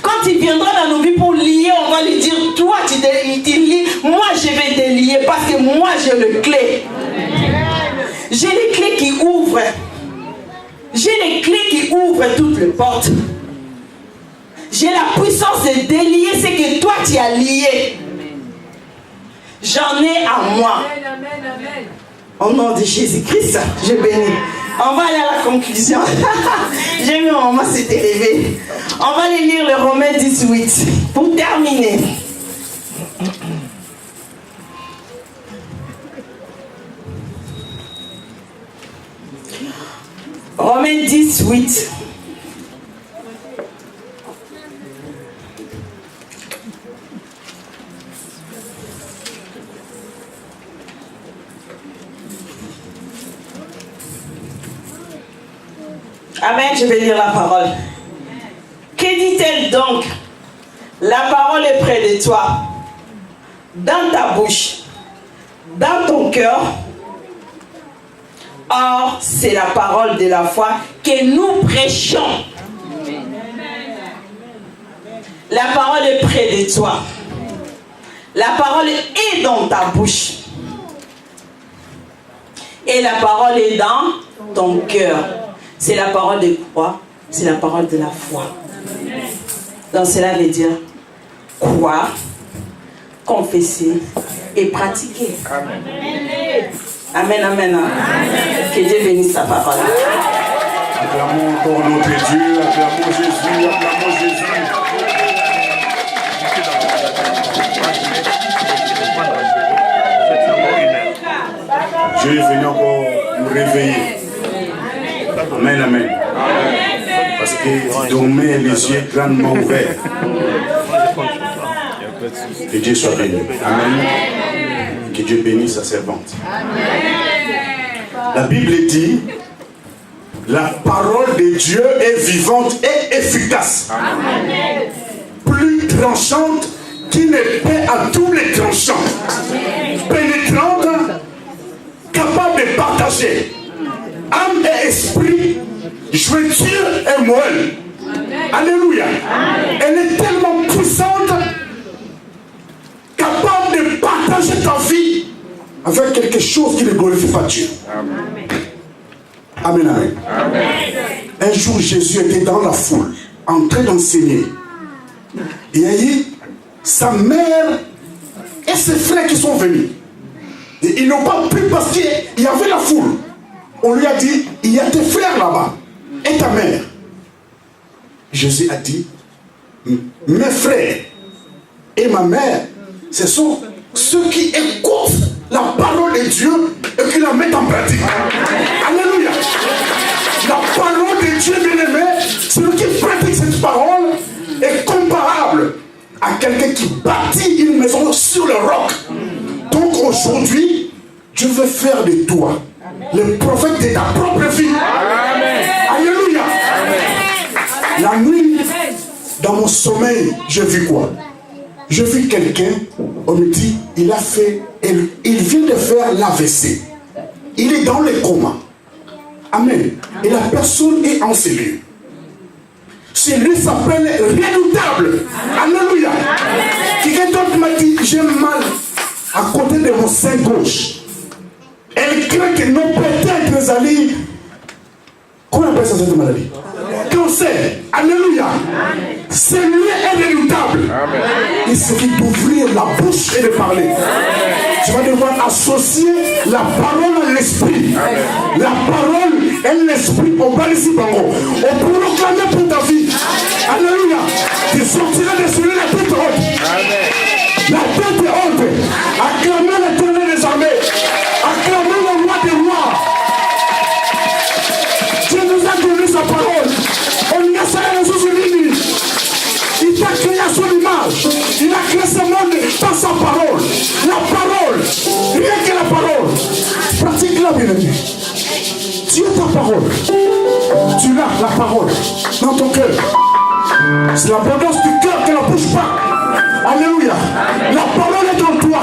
Quand il viendra dans nos vies pour lier, on va lui dire toi tu lis, moi je vais te lier parce que moi j'ai les clés. J'ai les clés qui ouvrent. J'ai les clés qui ouvrent toutes les portes. J'ai la puissance de délier ce que toi tu as lié. J'en ai à moi. Au nom de Jésus-Christ, je bénis. On va aller à la conclusion. J'ai vu mon maman s'est élevée. On va aller lire le Romains 18 pour terminer. Romains 18. Amen, je vais lire la parole. Que dit-elle donc? La parole est près de toi, dans ta bouche, dans ton cœur. Or, c'est la parole de la foi que nous prêchons. La parole est près de toi. La parole est dans ta bouche. Et la parole est dans ton cœur. C'est la parole de quoi? C'est la parole de la foi. Donc cela veut dire croire, confesser et pratiquer. Amen, amen. Amen. Que Dieu bénisse sa parole. Acclamons encore notre Dieu, acclamons Jésus, acclamons Jésus. Dieu est venu encore nous réveiller. Amen, amen. Parce que tu dormais les yeux grandement ouverts. Que Dieu soit béni. Amen. Que Dieu bénisse sa servante. La Bible dit, la parole de Dieu est vivante et efficace. Plus tranchante qu'une épée à tous les tranchants. Pénétrante, capable de partager âme et esprit, jointure et moelle. Alléluia. Elle est tellement puissante, capable de partager ta vie avec quelque chose qui ne glorifie pas Dieu. Amen, amen. Un jour, Jésus était dans la foule, en train d'enseigner. Il y a eu sa mère et ses frères qui sont venus. Et ils n'ont pas pu parce qu'il y avait la foule. On lui a dit, il y a tes frères là-bas et ta mère. Jésus a dit, mes frères et ma mère, ce sont ceux qui écoutent la parole de Dieu et qui la mettent en pratique. Alléluia. La parole de Dieu, bien-aimé, celui qui pratique cette parole est comparable à quelqu'un qui bâtit une maison sur le roc. Donc aujourd'hui, Dieu veut faire de toi le prophète de ta propre vie. Amen. Alléluia. Amen. La nuit, dans mon sommeil, j'ai vu quoi? J'ai vu quelqu'un, on me dit, il vient de faire l'AVC. Il est dans le coma. Amen. Et la personne est en cellule. Celui s'appelle redoutable. Alléluia. Quelqu'un d'autre m'a dit, j'ai mal à côté de mon sein gauche. Elle craint que non peut-être les alliés. Comment on appelle ça cette maladie? Cancer. Alléluia. Seigneur est redoutable. Il suffit d'ouvrir la bouche et de parler. Tu vas devoir associer la parole à l'esprit. La parole et l'esprit au balisi bango. On proclamer pour ta vie. Alléluia. Tu sortiras de celui la tête haute. La tête haute. Acclamez l'Éternel des armées. Acclamez le roi des rois. Dieu nous a donné sa parole. On y a ça à la Jésus-Christ. Il t'a créé à son image. Il a créé ce monde par sa parole. La parole. Rien que la parole. Pratique-la, bien aimé. Tu as ta parole. Tu l'as, la parole, dans ton cœur. C'est l'abondance du cœur qui ne bouge pas. Alléluia. La parole est en toi.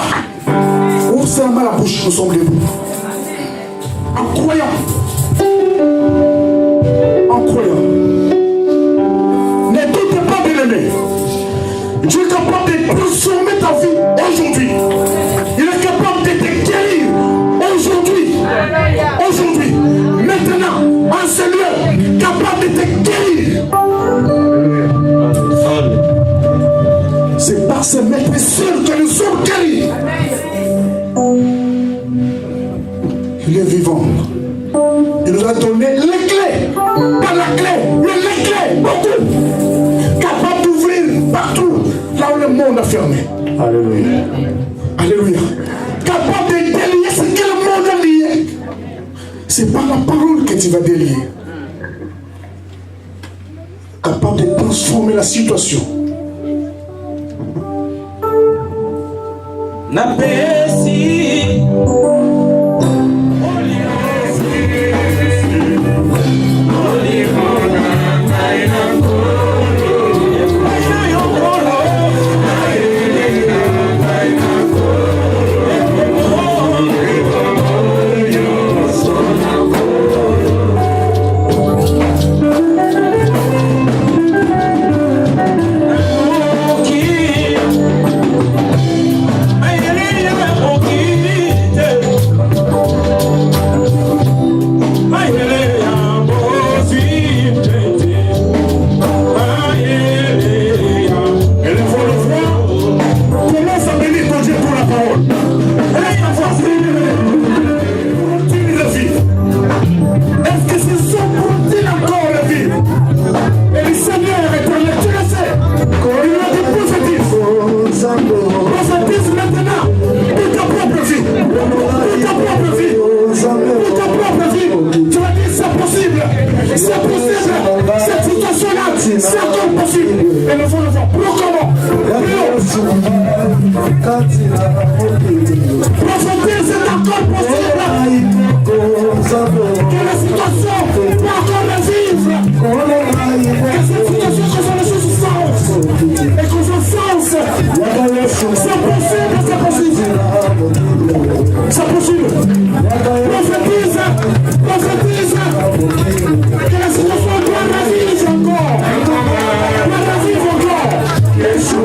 Ouvre seulement la bouche, nous sommes debout. En croyant. En croyant. Ne doute pas, bien-aimé. Dieu est capable de transformer ta vie aujourd'hui. Il est capable de te guérir aujourd'hui. Aujourd'hui. Maintenant, en ce lieu, capable de te guérir. C'est par ce maître sûr que nous sommes guéris. Il est vivant. Il nous a donné les clés. Pas la clé, mais les clés. Beaucoup. Capable d'ouvrir partout là où le monde a fermé. Alléluia. Alléluia. Capable de délier ce que le monde a lié. C'est par la parole que tu vas délier. Capable de transformer la situation. Napesi Yes,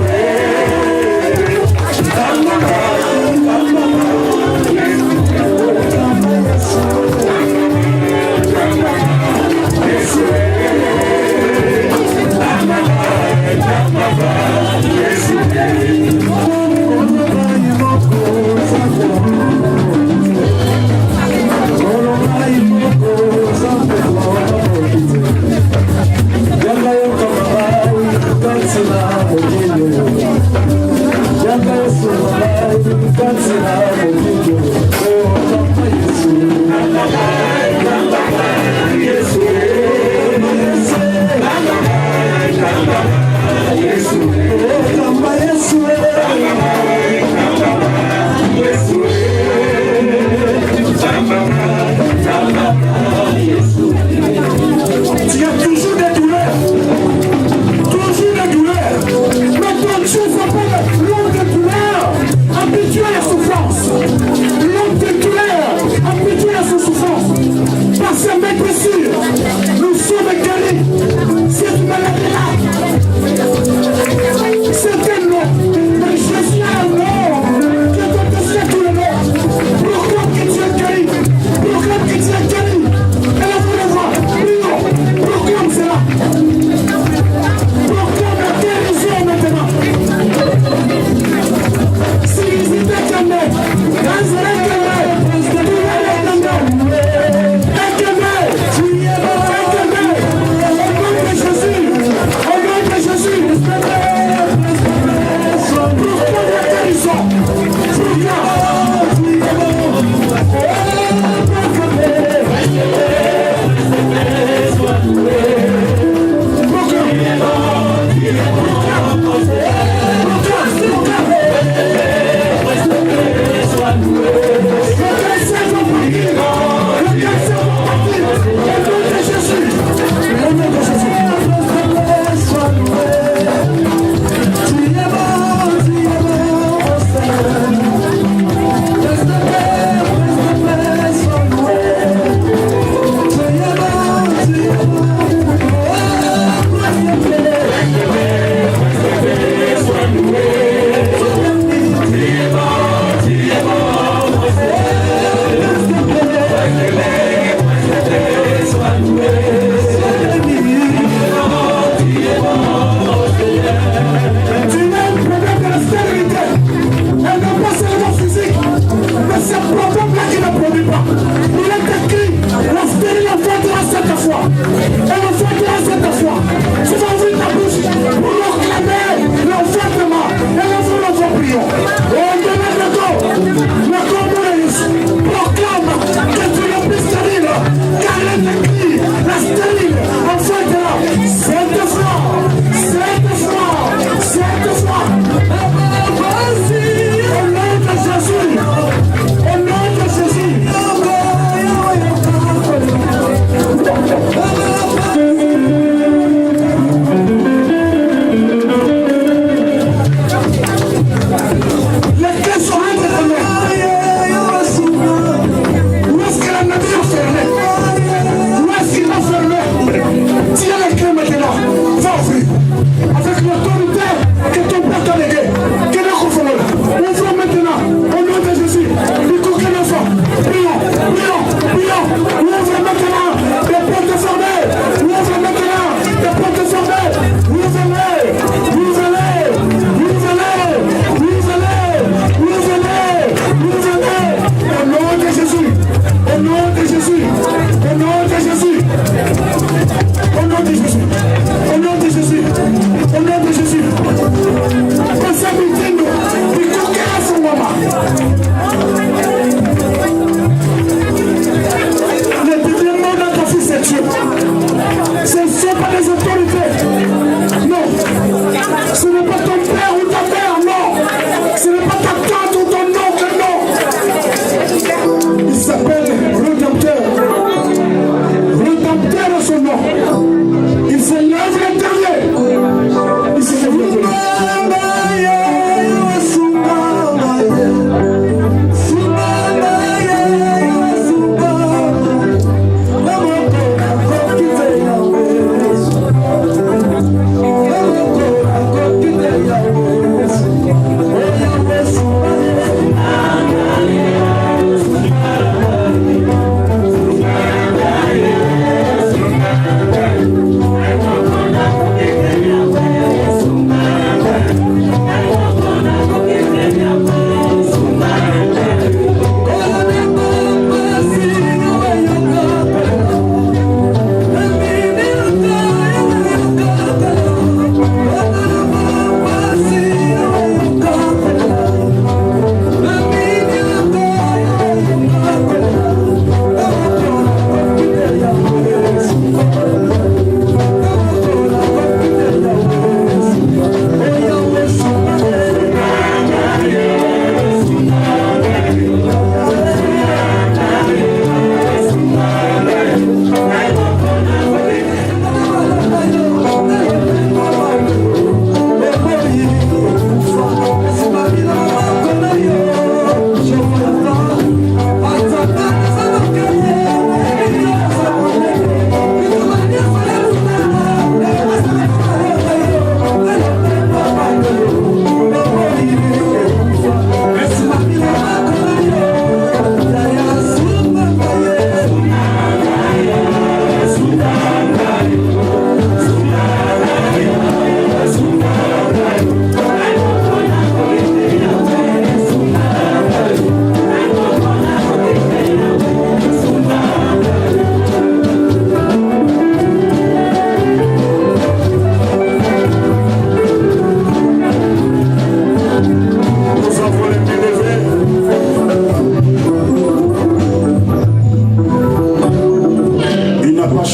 Oh,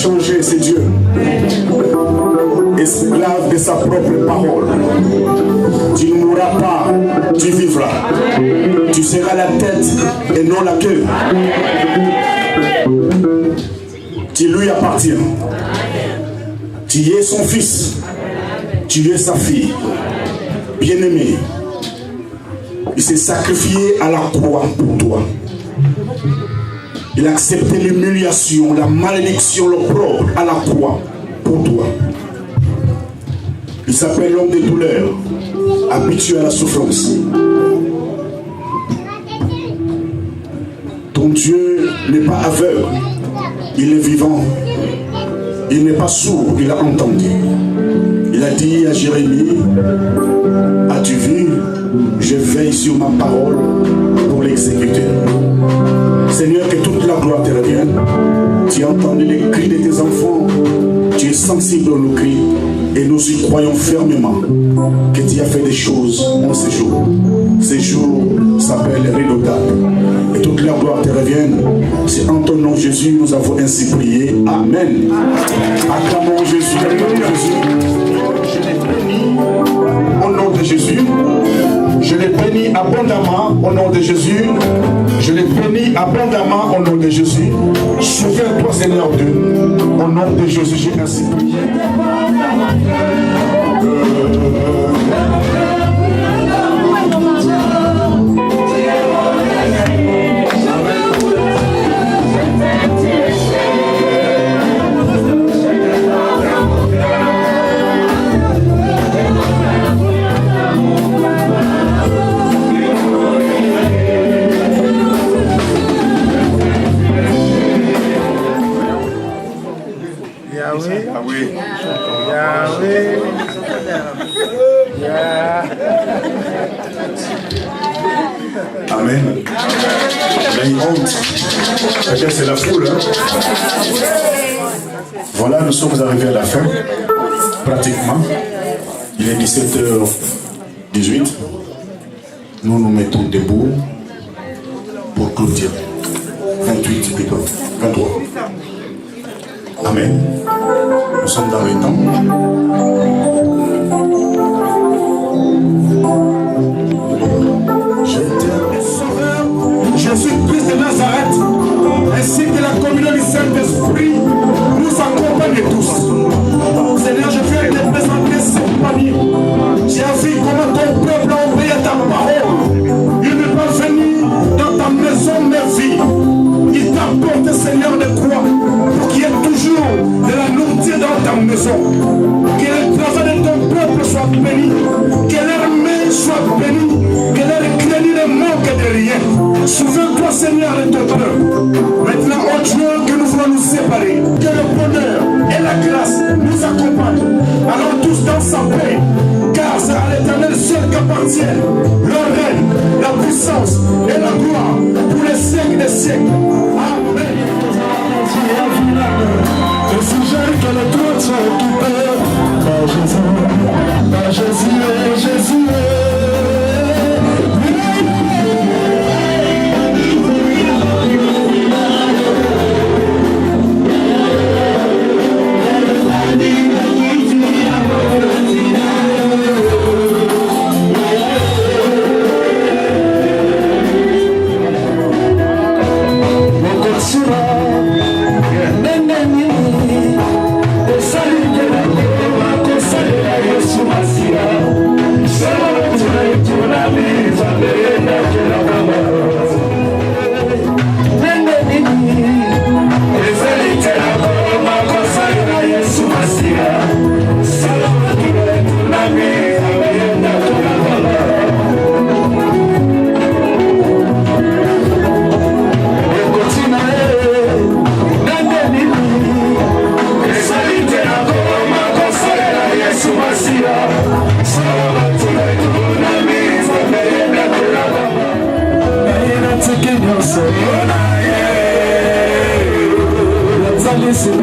changer, c'est Dieu. Esclave de sa propre parole. Tu ne mourras pas, tu vivras. Tu seras la tête et non la queue. Tu lui appartiens. Tu es son fils. Tu es sa fille. Bien-aimé. Il s'est sacrifié à la croix pour toi. Il a accepté l'humiliation, la malédiction, l'opprobre à la croix pour toi. Il s'appelle l'homme des douleurs, habitué à la souffrance. Ton Dieu n'est pas aveugle, il est vivant. Il n'est pas sourd, il a entendu. Il a dit à Jérémie, as-tu vu, je veille sur ma parole pour l'exécuter. Seigneur, que toute la gloire te revienne. Tu as entendu les cris de tes enfants. Tu es sensible à nos cris. Et nous y croyons fermement que tu as fait des choses en ce jour. Ce jour s'appelle redoutable. Et toute la gloire te revienne. C'est en ton nom, Jésus, nous avons ainsi prié. Amen. Acclamons Jésus. Je l'ai béni au nom de Jésus. Je l'ai béni abondamment au nom de Jésus. Je l'ai béni abondamment au nom de Jésus. Souviens-toi, Seigneur Dieu, au nom de Jésus, j'ai ainsi prié. Amen. Il y a une honte. C'est la foule. Hein? Voilà, nous sommes arrivés à la fin. Pratiquement. Il est 17h18. Nous nous mettons debout pour clôturer. 28 plutôt. 23. Amen. Nous sommes dans le temps. Jésus-Christ de Nazareth, ainsi que la communion du Saint-Esprit, nous accompagne tous. Seigneur, je viens te présenter cette famille. Tu as vu comment ton peuple a obéi à ta parole. Il n'est pas venu dans ta maison, mais vie. Il t'apporte, Seigneur, de quoi pour qu'il y ait toujours de la nourriture dans ta maison. Que le travail de ton peuple soit béni. Que leur main soit bénie. Que leur crédit ne manque de rien. Souviens-toi, Seigneur, de ton peuple. Maintenant, oh Dieu, que nous voulons nous séparer. Que le bonheur et la grâce nous accompagnent. Allons tous dans sa paix. Car c'est à l'Éternel seul qu'appartiennent le règne, la puissance et la gloire pour les siècles des siècles. Amen. Le sujet que le trône soit occupé par Jésus, Jésus. Listen,